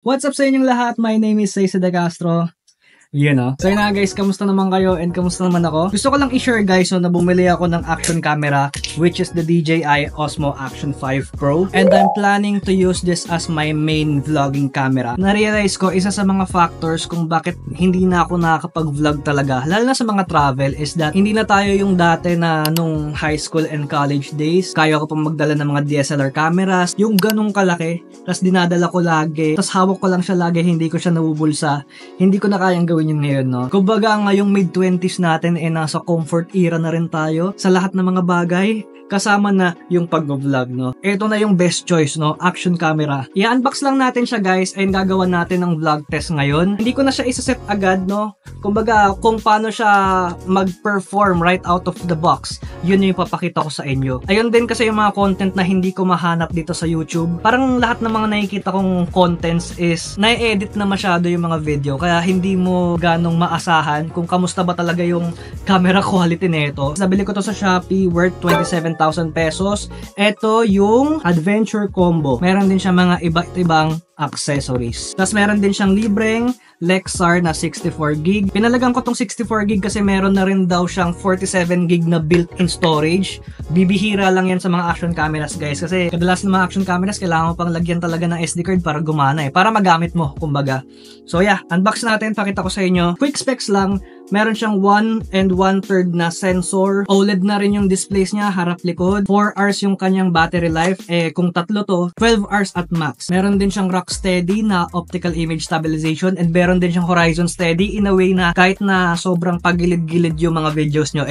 What's up sa inyong lahat? My name is Cesar De Castro. So yun na guys, kamusta naman kayo and kamusta naman ako? Gusto ko lang i-share guys na bumili ako ng action camera which is the DJI Osmo Action 5 Pro and I'm planning to use this as my main vlogging camera. Na-realize ko isa sa mga factors kung bakit hindi na ako nakakapag-vlog talaga, lalo na sa mga travel, is that hindi na tayo yung dati na nung high school and college days. Kaya ko pang magdala ng mga DSLR cameras, yung ganong kalaki, tas dinadala ko lagi, tas hawak ko lang siya lagi, hindi ko siya nabubulsa, hindi ko na kayang gawin yun ngayon, no? Kumbaga ngayong mid-20s natin nasa comfort era na rin tayo sa lahat ng mga bagay, kasama na yung pag-vlog, no? Ito na yung best choice, no? Action camera. I-unbox lang natin siya guys and gagawa natin ng vlog test ngayon. Hindi ko na siya isa-set agad, no? Kumbaga kung paano siya mag-perform right out of the box, yun yung papakita ko sa inyo. Ayun din kasi yung mga content na hindi ko mahanap dito sa YouTube. Parang lahat ng mga nakikita kong contents is na-edit na masyado yung mga video, kaya hindi mo ganong maasahan kung kamusta ba talaga yung camera quality nito. Nabili ko to sa Shopee, worth 27,000 pesos. Ito yung Adventure Combo. Meron din siya mga iba't ibang accessories. Tapos meron din siyang libreng Lexar na 64GB. Pinalagan ko tong 64GB kasi meron na rin daw siyang 47GB na built-in storage. Bibihira lang yan sa mga action cameras guys, kasi kadalas ng mga action cameras kailangan mo pang lagyan talaga ng SD card para gumana para magamit mo kumbaga. So yeah, unbox natin, pakita ko sa inyo. Quick specs lang. Meron siyang 1 1/3 na sensor. OLED na rin yung displays niya, harap likod. 4 hours yung kanyang battery life. Kung tatlo to, 12 hours at max. Meron din siyang Rocksteady na optical image stabilization and meron din siyang Horizon Steady in a way na kahit na sobrang pagilid-gilid yung mga videos nyo,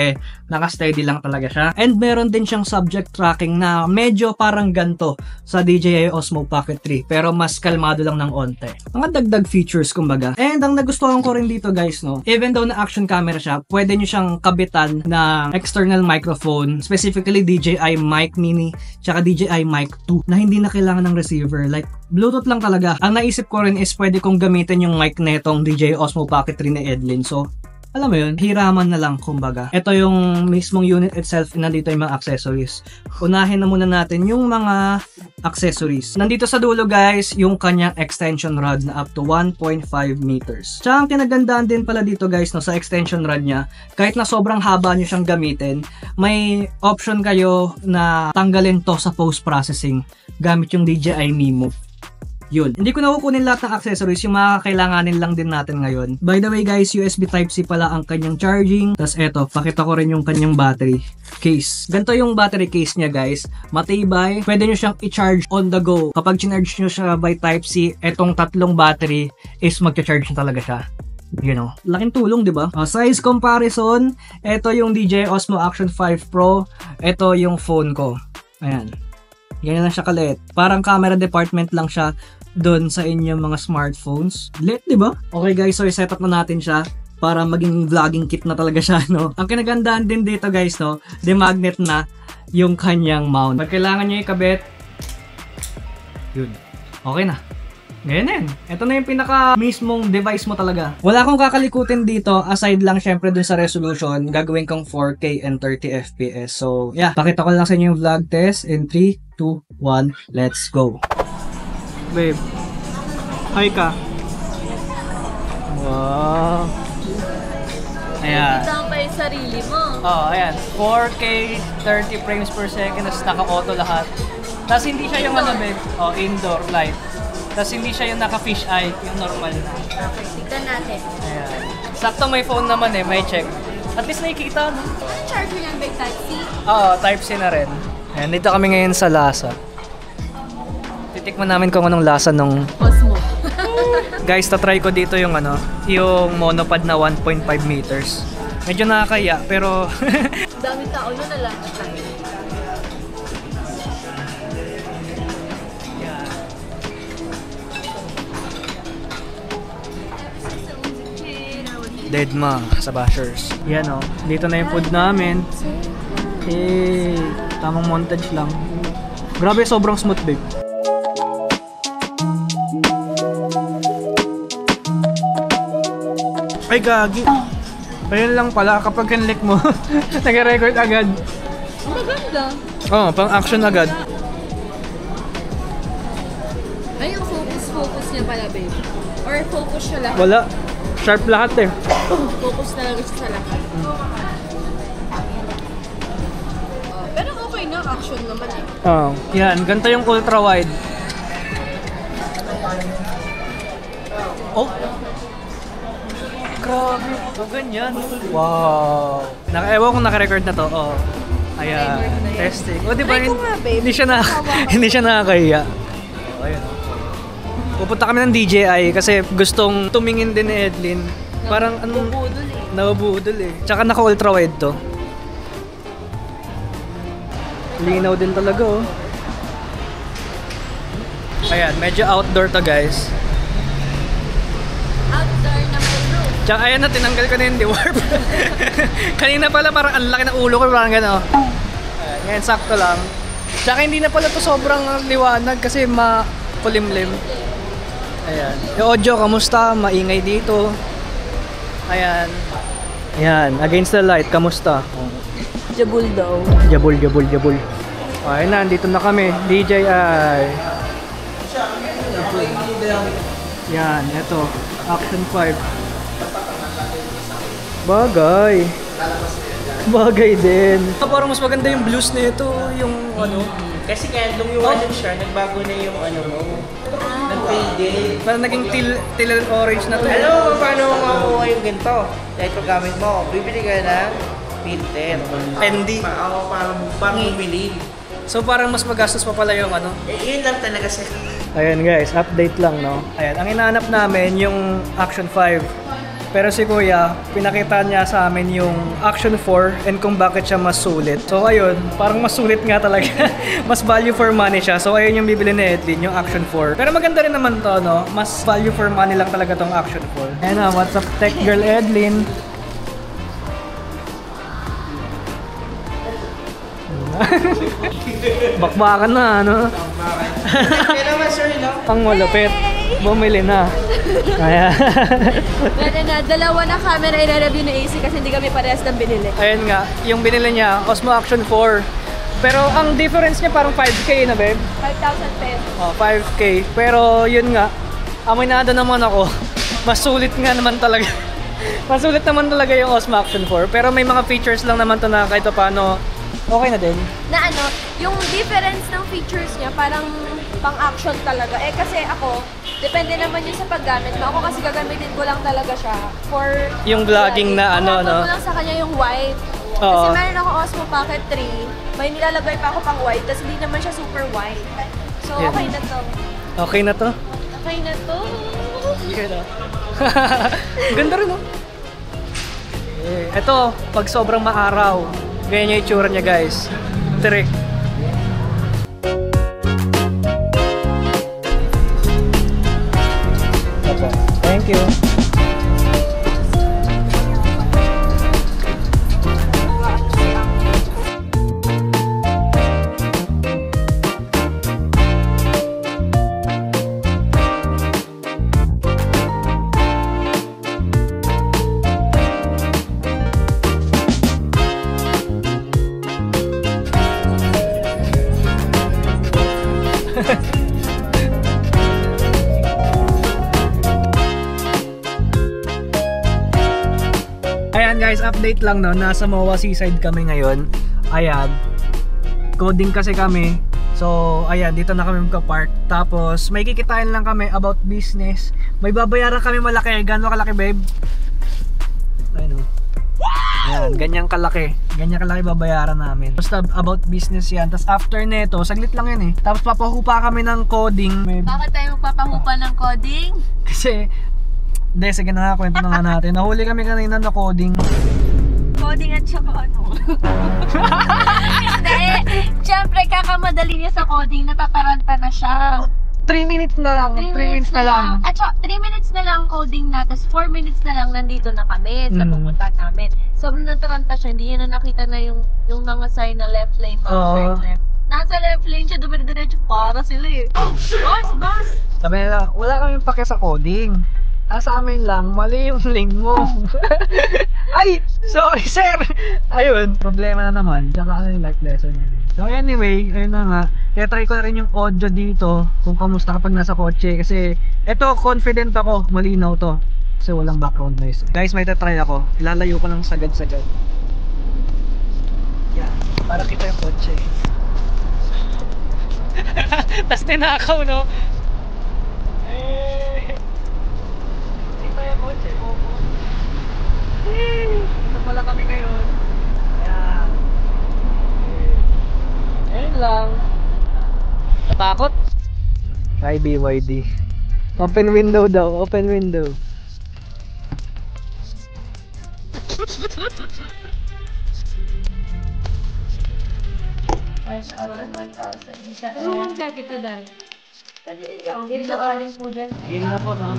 naka-steady lang talaga siya. And meron din siyang subject tracking na medyo parang ganto sa DJI Osmo Pocket 3 pero mas kalmado lang ng onte. Mga dagdag features kumbaga. And ang nagustuhan ko rin dito guys, no, even though na action camera siya, pwede nyo siyang kabitan na external microphone, specifically DJI Mic Mini tsaka DJI Mic 2 na hindi na kailangan ng receiver, like Bluetooth lang talaga. Ang naisip ko rin is pwede kong gamitin yung mic netong DJI Osmo Pocket 3 ni Edlin. So alam mo yun, hiraman na lang kumbaga. Ito yung mismong unit itself, nandito yung mga accessories. Unahin na muna natin yung mga accessories. Nandito sa dulo guys, yung kanyang extension rod na up to 1.5 meters. Tsaka ang kinagandaan din pala dito guys, no, sa extension rod niya, kahit na sobrang haba nyo siyang gamitin, may option kayo na tanggalin to sa post-processing gamit yung DJI Mimo. Yun. Hindi ko na kukunin lahat ng accessories, yung mga kakailanganin lang din natin ngayon. By the way guys, USB Type-C pala ang kanyang charging. Tapos eto, pakita ko rin yung kanyang battery case. Ganito yung battery case niya guys. Matibay. Pwede nyo siyang i-charge on the go. Kapag charge nyo siya by Type-C, etong tatlong battery is mag-charge na talaga siya. You know, laking tulong, di ba? Size comparison, eto yung DJI Osmo Action 5 Pro. Eto yung phone ko. Ayan. Ganyan lang siya kalit. Parang camera department lang siya doon sa inyong mga smartphones. Lit, di ba? Okay guys, so i-set up na natin siya para maging vlogging kit na talaga siya, no? Ang kinagandaan din dito guys, no, demagnet na yung kanyang mount. Pag kailangan nyo ikabit, yun. Okay na. Ganyan yan. Ito na yung pinaka mismong device mo talaga. Wala akong kakalikutin dito aside lang syempre dun sa resolution. Gagawin kong 4K and 30 FPS. So yeah, pakita ko lang sa inyo yung vlog test in 3, 2, 1, let's go. Babe, hi ka. Wow. Ayan. Kita pa yung sarili mo. Oh, ayan. 4K, 30 frames per second, tapos naka-auto lahat. Tapos hindi siya yung ano, babe. Oh, indoor light. Tapos hindi siya yung naka-fish eye, yung normal na. Okay, tignan natin. Ayan. Sakto may phone naman may check. At least nakikita, no? Charger yan by Type-C? Oo, Type-C na rin. Ayan, dito kami ngayon sa Lasa. Titikman namin kung anong lasa nung Osmo. guys, tatry ko dito yung yung monopod na 1.5 meters. Medyo nakakaya, pero Dami tao na lang. dead ma sa bashers. Yan o, dito na yung food namin. Tamang montage lang. Grabe, sobrang smooth babe. Ay gagi. Ayun lang pala, kapag kinlik mo, nag-record agad. Maganda. Oh, pang action agad. Ay, yung focus niya pala, babe? Or focus siya lahat? Wala. Sharp lahat eh. Focus talaga siya sa lahat. Pero okay na, action naman eh. Oh. Yan, ganito yung ultra wide. Oh. Grabe. So, ganyan. Wow. Ewan kung naka-record na to. Oh. Ayan. Testing. O, diba? Try ko nga, babe. Hindi siya nakakahiya. Oh, ayan. Pupunta kami ng DJI kasi gustong tumingin din ni Edlin. Parang anong... Bubudol eh. Nabubudol eh. Tsaka naka-ultra wide to. Linaw din talaga oh. Ayan, medyo outdoor to guys. Outdoor naman bro. Tsaka ayan na, tinanggal ko na yung dewarp. Kanina pala parang ang laki ng ulo ko, parang gano'n. Ayan, ngayon sakto lang. Tsaka hindi na pala to sobrang liwanag kasi makulimlim. Ayan. Yung audio, kamusta? Maingay dito. Ayan. Ayan, against the light, kamusta? Jabul daw. Jabul. Ayan na, dito na kami. DJI. Yan, eto. Action 5. Bagay din. Parang mas maganda yung blues na ito. Yung ano. Kasi kaya lumiwanag siya, nagbago na yung ano mo. Nag-fade. Parang naging teal orange na to. Alam mo kung paano makukuha yung ganito? Dahil pag gamit mo, bibili ka ng filter. Pendi. Parang bumili. So parang mas magastos pa pala yung ano. Yun lang talaga siya. Ayan guys, update lang no. Ayan, ang hinahanap namin yung Action 5. Pero si Kuya, pinakita niya sa amin yung Action 4 and kung bakit siya mas sulit. So ayun, parang mas sulit nga talaga. Mas value for money siya. So ayun yung bibili ni Edlin, yung Action 4. Pero maganda rin naman to, no? Mas value for money lang talaga tong Action 4. Ayan na, what's up tech girl Edlin? Bakbakan na, ano? Kaya naman sir, no? Ang malupit. Bumili na. Ayan. Pwede na, dalawa na camera i-review ni AC kasi hindi kami parehas ng binili. Ayan nga, yung binili niya, Osmo Action 4. Pero ang difference niya parang 5K na, babe. 5,000 pesos. Oh, 5K. Pero yun nga, aminado naman ako. Masulit nga naman talaga. Masulit naman talaga yung Osmo Action 4. Pero may mga features lang naman to na kahit paano okay na din. Na ano, yung difference ng features niya parang pang-action talaga. Eh kasi ako, depende naman yun sa paggamit mo. Ako kasi gagamitin ko lang talaga siya for... Yung vlogging na ano, no? Ko lang sa kanya yung white. Oo. Kasi meron ako Osmo Pocket 3, may nilalagay pa ako pang white, tapos hindi naman siya super white. So, Yan. okay na to. Okay na to? Okay na to. Okay na. Ganda rin, no? Ito, pag sobrang maaraw, ganyan yung itsura niya, guys. Trick. Thank you. Ayan guys, update lang no, nasa MOA Seaside kami ngayon. Ayan, coding kasi kami. So ayan, dito na kami magka-park. Tapos may kikitain lang kami about business. May babayaran kami malaki. Gano'ng kalaki, babe? Ayun o. Ayan, ganyang kalaki. Ganyang kalaki babayaran namin. Basta about business yan. Tapos after neto, saglit lang yan eh. Tapos papahupa kami ng coding. Bakit tayo magpapahupa ng coding? Kasi hindi, sige na nga, kwento na nga natin. Nahuli kami kanina na coding. Coding at saka ano? Hindi. Siyempre, kakamadali niya sa coding, natataranta na siya. 3 minutes na lang. 3 minutes na lang. At saka, 3 minutes na lang coding na, tapos 4 minutes na lang nandito na kami sa pupunta namin. Sobrang nataranta siya, hindi niya na nakita na yung mga sign na left lane, Oo. left. Nasa left lane siya, dumidiretso para sila eh. Bus! Sabi nila, wala kami pake sa coding. Sa amin lang, mali yung link mo. Ay! Sorry, sir! Ayun, problema na naman. Tsaka ano yung life lesson niya. So anyway, ayun na nga. Kaya try ko na rin yung audio dito kung kamusta kapag nasa kotse. Kasi eto, confident ako, malinaw to. Kasi walang background noise. Guys, may tatry ako. Ilalayo ko lang sagad-sagad. Yan, para kita yung kotse. Tas tinakaw, no? Kita yung kotse, Momo. Ito pala kami ngayon. Ayan. Ayan lang. Natakot? Try BYD. Open window daw, open window. Ano ka kita dahil? Ito aling po dyan. Game na po, no?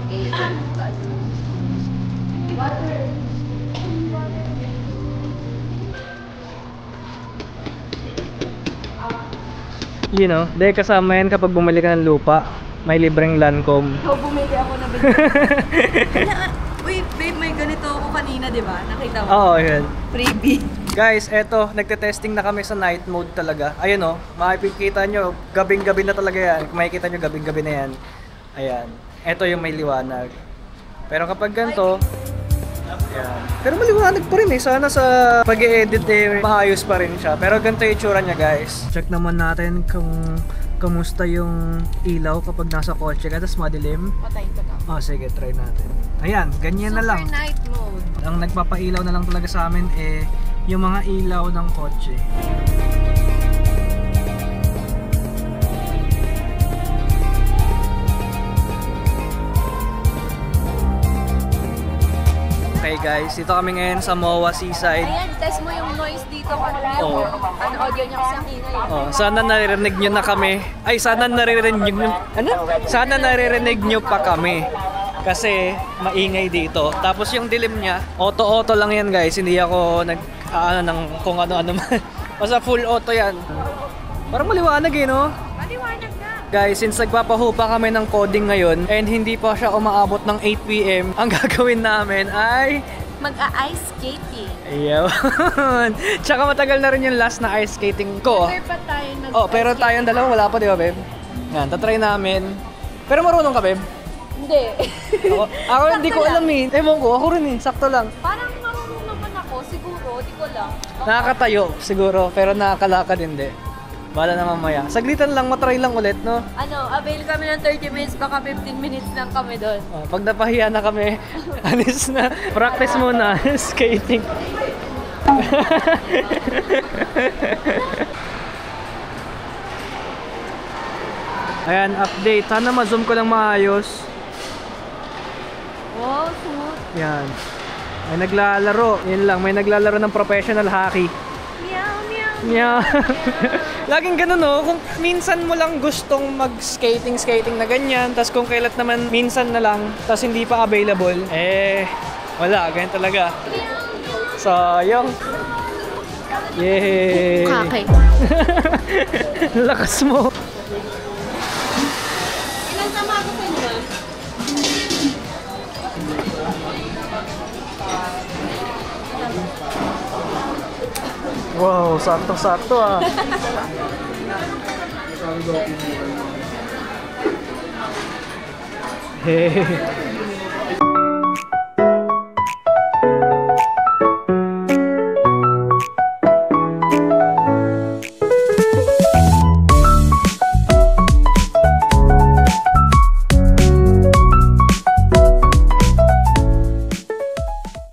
You know, dahil kasama yan kapag bumili ka ng lupa, may libreng Lancome. So, bumili ako na bigla. Uy, babe, may ganito ako kanina, di ba? Nakita mo? Oo, yun. Freebie. Guys, eto, nagte-testing na kami sa night mode talaga. Ayun o, makikita nyo, gabing-gabi na talaga yan. Kung makikita nyo, gabing-gabi na yan. Ayan. Eto yung may liwanag. Pero kapag ganito, ayan. Pero maliwanag pa rin eh. Sana sa pag-i-edit eh, maayos pa rin siya. Pero ganito yung itsura niya, guys. Check naman natin kung kamusta yung ilaw kapag nasa kotse ka, tapos madilim. Patayin ko na. Oh, sige, try natin. Ayan, ganyan na lang. Super night mode. Ang nagpapailaw na lang talaga sa amin eh yung mga ilaw ng kotse. Okay guys, dito kami ngayon sa MOA Seaside. Ayan, test mo yung noise dito. Oo. Ano audio niya kasi ang ingay. Oh, sana naririnig nyo na kami. Ay, sana naririnig nyo. Ano? Sana naririnig nyo pa kami. Kasi maingay dito. Tapos yung dilim niya, auto-auto lang yan guys. Hindi ako ng kung ano-ano man. Basta full auto yan. Parang maliwanag eh, no? Maliwanag na. Guys, since nagpapahupa kami ng coding ngayon and hindi pa siya umaabot ng 8 PM, ang gagawin namin ay Mag-a-ice skating. ayun. Tsaka matagal na rin yung last na ice skating ko. Never pa tayo nag- Oh, pero tayong dalawa wala pa, di ba, babe? Yan, tatry namin. Pero marunong ka, babe? Hindi. Ako hindi ko alam eh. Ewan ko, ako rin eh. Sakto lang. Parang marunong naman ako, siguro, di ko lang. Nakakatayo siguro, pero nakakalakad hindi. Bala na mamaya. Saglitan lang, matry lang ulit, no? Ano, avail kami ng 30 minutes, baka 15 minutes lang kami doon. Oh, pag napahiya na kami, alis na. Practice muna, skating. Ayan, update. Sana ma-zoom ko lang maayos. Wow, smooth. Yan. May naglalaro. Yun lang, may naglalaro ng professional hockey. Meow, meow. Yeah. Laging ganun, no? Kung minsan mo lang gustong mag-skating na ganyan, tas kung kailan naman minsan na lang, tas hindi pa available, eh, wala, ganyan talaga. Sayang. Yay! Kake. Lakas mo. Ilan tama ako sa inyo? Wow, sakto-sakto ah. Hey.